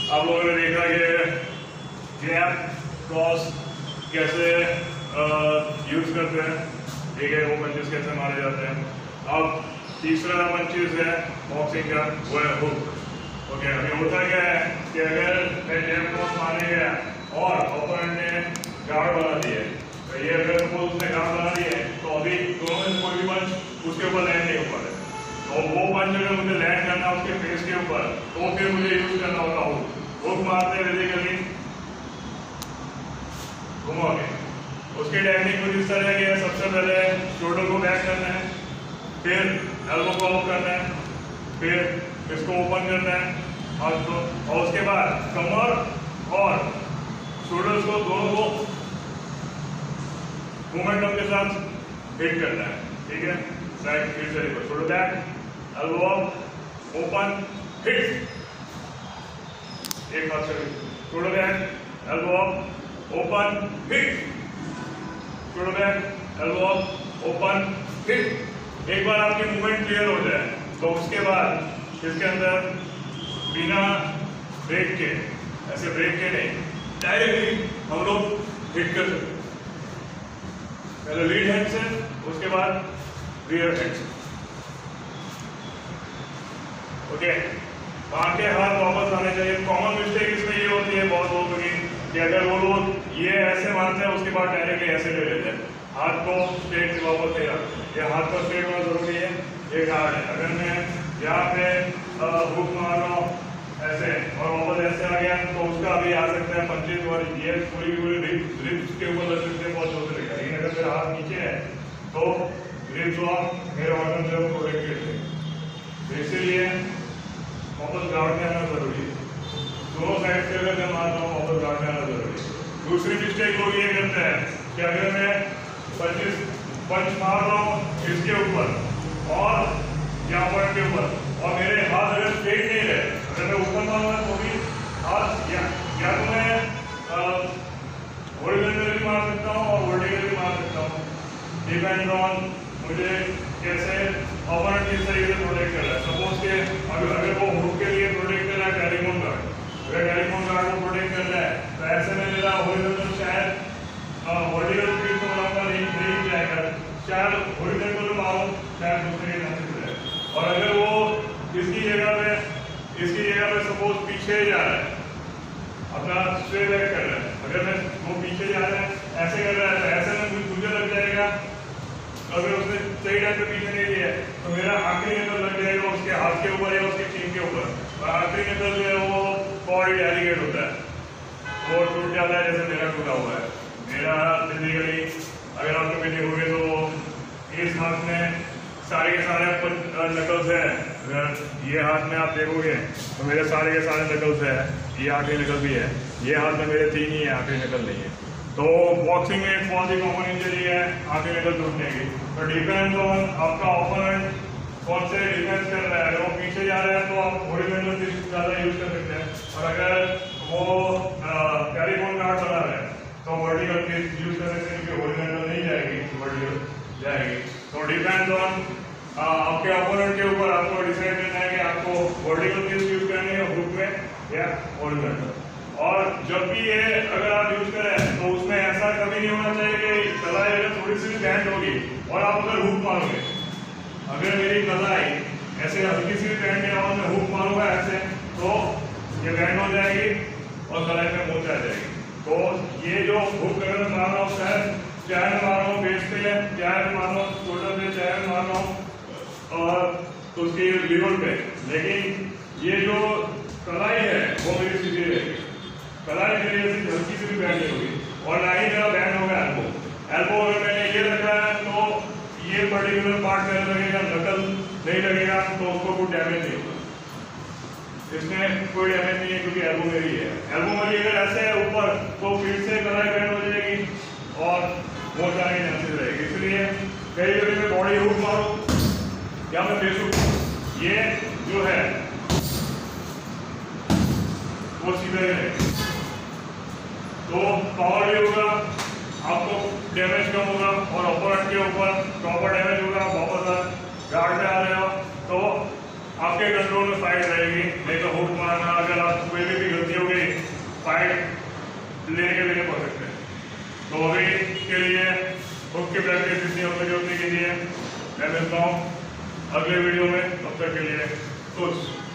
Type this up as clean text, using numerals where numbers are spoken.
आप लोगों ने देखा कि गैप क्रॉस कैसे यूज करते हैं, ठीक है, वो पंचेस कैसे मारे जाते हैं। अब तीसरा पंचेस है बॉक्सिंग का, वो है हुक। ओके, अभी होता क्या है कि अगर मैं गैप क्रॉस मारने गया और ओपोनेंट ने गार्ड बना दिए, तो ये अगर सपोज उसने गार्ड बना दिए तो अभी दोनों में कोई भी पंच उसके ऊपर लैंड नहीं हो पा रहे, और वो पंच अगर मुझे लैंड करना उसके फेस के ऊपर तो फिर मुझे यूज करना होगा हुक। हुक मारते बेसिकली घुमा के उसकी टेक्निक कुछ इस तरह की है। सबसे पहले शोल्डर को बैक करना है, फिर एल्बो को ऑफ करना है, फिर इसको ओपन करना है और उसके बाद कमर और शोल्डर्स को दोनों को मोमेंटम के साथ हिट करना है, ठीक है। साइड फिर से देखो, shoulder back, elbow of, open, hit. एक हाथ से shoulder back, elbow of, open, hit, shoulder back, elbow of, open, hit. एक बार आपकी मूवमेंट क्लियर हो जाए तो उसके बाद इसके अंदर बिना ब्रेक के, ऐसे ब्रेक के नहीं, डायरेक्टली हम लोग हिट कर सकते हैं। पहले लीड हैंड से, उसके बाद रियर हैंड से। ओके, आगे हाथ वापस आने चाहिए। कॉमन मिस्टेक इसमें ये होती है बहुत लोगों की कि अगर वो लोग ये ऐसे मारते हैं उसके बाद डायरेक्टली ऐसे ले लेते हैं, हाथ को स्ट्रेट से वापस नहीं रखते। ये हाथ को स्ट्रेट होना जरूरी है, ये गार्ड है। अगर मैं यहाँ पे हुक मार रहा हूँ ऐसे और वापस ऐसे आ गया तो उसका अभी आ सकता है पंचेस और ये पूरी रिब्स के ऊपर लग सकते हैं, बहुत जोर से लेगा। लेकिन अगर मेरा हाथ नीचे है तो रिब्स और मेरे ऑर्गन जो प्रोटेक्टेड है, इसीलिए वापस गार्ड में आना जरूरी है। दोनों साइड से अगर मैं मार रहा हूँ वापस गार्ड में आना जरूरी है। दूसरी मिस्टेक लोग ये करते हैं कि अगर मैं पंच मार रहा हूँ इसके ऊपर और यहाँ पर के ऊपर और मेरे हाथ अगर स्ट्रेट नहीं रहे, अगर मैं ऊपर मारूंगा तो भी हाथ या तो मैं हॉरिजॉन्टल भी मार सकता हूँ और वर्टिकल भी मार सकता हूँ, डिपेंड ऑन मुझे कैसे ओपोनेंट किस तरीके से प्रोटेक्ट कर रहा है। सपोज के अगर वो हुक के लिए प्रोटेक्ट कर रहा है टेलीफोन गार्ड, अगर टेलीफोन गार्ड को प्रोटेक्ट कर रहा है तो ऐसे में मेरा हॉरिजॉन्टल शायद वर्टिकल स्पीड को लंबा नहीं जाएगा, शायद हॉरिजॉन्टल मारूं शायद दूसरे चांसेस है। और अगर वो इसकी जगह पे सपोज पीछे जा रहा है, अपना स्ट्रेट बैक कर रहा है, अगर मैं वो पीछे जा रहा है ऐसे कर रहा है तो ऐसे में मुझे लग जाएगा, अगर उसने सही टाइम पे पीछे नहीं लिया तो मेरा आखिरी नकल लग जाएगा उसके हाथ के ऊपर या उसके चीन के ऊपर, और आखिरी नकल जो है वो कॉर्ड एलिगेट होता है, वो टूट जाता है जैसे मेरा टूटा हुआ है। मेरा बेसिकली अगर आप कभी देखोगे तो इस हाथ में सारे के सारे नकल्स है, अगर ये हाथ में आप देखोगे तो मेरे सारे के सारे नकल्स है, ये आखिरी नकल भी है, ये हाथ में मेरे 3 ही है, आखिरी नकल नहीं है। तो बॉक्सिंग में एक बहुत ही कॉमन इंजरी है आखिरी नकल टूटने की। तो डिपेंड ऑन आपका ओपोनेंट कौन से डिफेंस कर रहा है, अगर वो पीछे जा रहा है तो आप हॉरिजॉन्टल ज़्यादा यूज कर सकते हैं, और अगर वो टेलीफोन गार्ड बना रहा है तो वर्टिकल केस यूज कर सकते हैं, क्योंकि हॉरिजॉन्टल नहीं जाएगी, वर्टिकल जाएगी। तो डिपेंड ऑन आपके ओपोनेंट के ऊपर आपको डिसाइड करना है कि आपको वर्टिकल केस यूज करनी है हुक में या हॉरिजॉन्टल। और जब भी ये अगर आप यूज करें तो उसमें ऐसा कभी नहीं होना चाहिए कि कलाई अगर थोड़ी सी भी बैंड होगी और आप अगर हुक मारोगे, अगर मेरी कलाई ऐसे हल्की सी भी बैंड है और मैं हुक मारूंगा ऐसे तो ये बैंड हो जाएगी और कलाई में मोच आ जाएगी। तो ये जो हुक अगर मैं मार रहा हूँ चाहे मैं मार रहा हूँ बेस पे, चाहे मैं मार रहा हूँ शोल्डर पे, चाहे मैं मार रहा हूँ और उसकी लीवर पे, लेकिन ये जो कलाई है वो मेरी सीधी रहेगी, कलाई मेरी ऐसी हल्की सी भी बैंड नहीं होगी, और ना ही मेरा बैंड होगा एल्बो। एल्बो अगर मैंने ये रखा है तो ये पर्टिकुलर पार्ट में लगेगा, नकल नहीं लगेगा तो उसको कोई डैमेज नहीं होगा, इसमें कोई डैमेज नहीं है क्योंकि एल्बो मेरी है। एल्बो मेरी अगर ऐसे है ऊपर तो फिर से कलाई बैंड हो जाएगी और बहुत सारी चांसेस रहेगी। इसलिए कई कभी मैं बॉडी हुक मारूं या मैं फेस हुक, ये जो है वो सीधा ही रहेगा, तो पावर भी होगा, आपको डैमेज कम होगा और ओपोनेंट के ऊपर प्रॉपर डैमेज होगा। वापस गार्ड में आ रहे हो तो आपके कंट्रोल में फाइट रहेगी, नहीं तो हुक मारना, अगर आप कोई भी गलती लेने के लिए पढ़ सकते हैं। तो अभी के लिए बुक की प्रैक्टिस इतनी हो सके उतनी कीजिए। मैं मिलता हूँ अगले वीडियो में, तब तक के लिए खुश।